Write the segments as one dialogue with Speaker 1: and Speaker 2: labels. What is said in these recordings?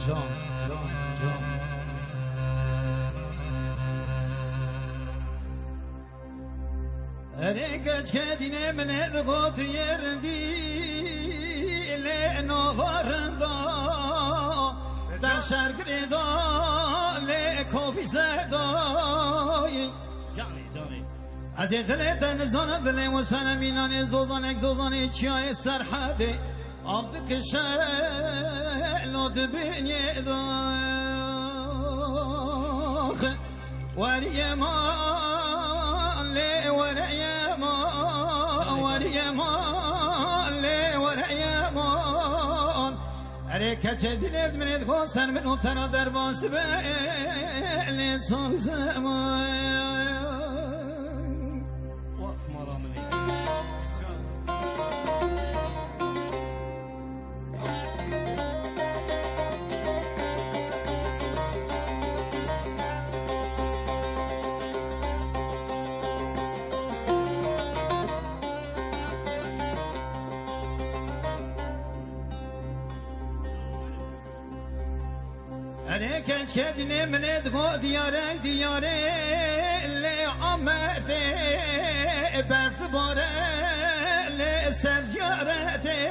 Speaker 1: جان
Speaker 2: ریگش که دینه من دگوت یردی لینو وارندا در شرگری دا لیکوفی زردای
Speaker 1: جانی
Speaker 2: از دل تنزان دل وسن مینان زوزان چیای سرحده آب کشه لود بینی داخ وری ما لی وری ما اره کچه دلت منید خوستن منو ترا در باست به لسان زمان کج کدینه منت گو دیاره لی عمرته برف باره لی سرجارته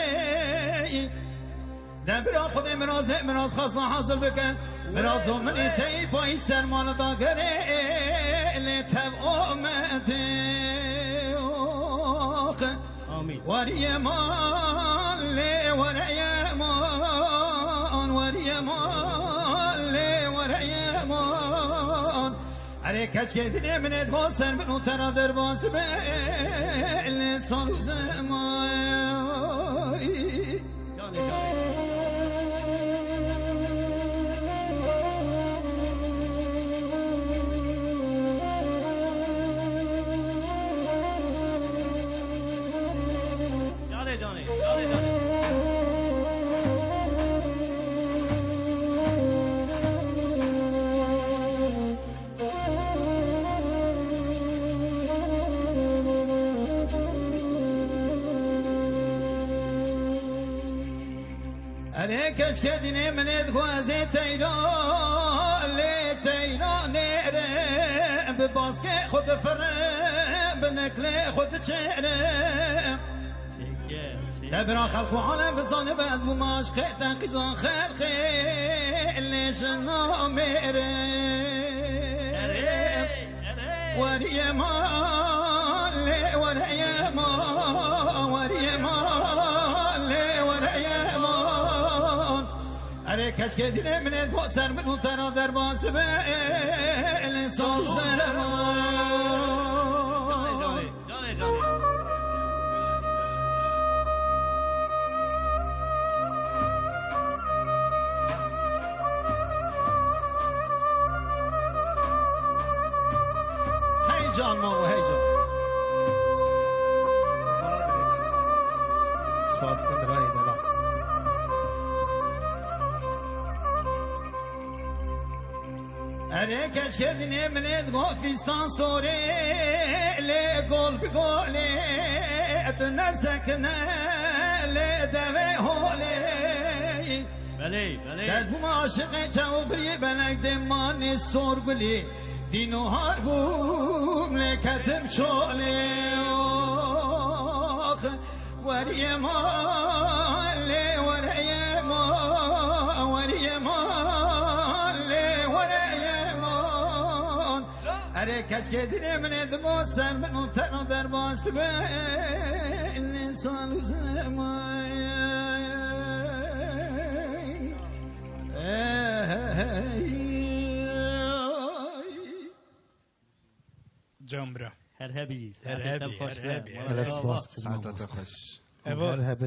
Speaker 2: دبرا خود مراز خاصا حاصل بکن مراز دومنی تی پای سرمان داگره لی تب آمده
Speaker 1: آمین
Speaker 2: وری مان لی وری مان اره کچ که دینه منت گوستن منو طرف در باست به لسان زمان
Speaker 1: جانی
Speaker 2: اره کچ که دینه منت خوازه تیران لی تیران نره به باز که خود فره به نکل خود چره دبرا خلق و عالم بزانه باز بو ماشقه تنقیزان خلقه لیش نامره وری ما لی وری ما اره کش که دینه منت با سر منو ترا در باز به لسان زمان
Speaker 1: جانی
Speaker 2: هیجان ما و هیجان
Speaker 3: سپاس کندرانی دلان
Speaker 2: اره کش که دینه منت گفستان سوره لی گل بگوله اتنا سکنه لی دوه هوله
Speaker 1: بله
Speaker 2: دست بوم عاشق چاوبری بلک دمان سرگلی دینو هار بوم لکتم شوله وری ما لی وری ما اره کش که دینه منت گو سر منو تنو در باست به لسان زمان
Speaker 3: جمبرا
Speaker 1: هر هبی
Speaker 3: هر هبی
Speaker 1: خوش
Speaker 3: هر هبی
Speaker 1: به
Speaker 3: سپاس
Speaker 4: ساعتت خوش
Speaker 3: هر هبی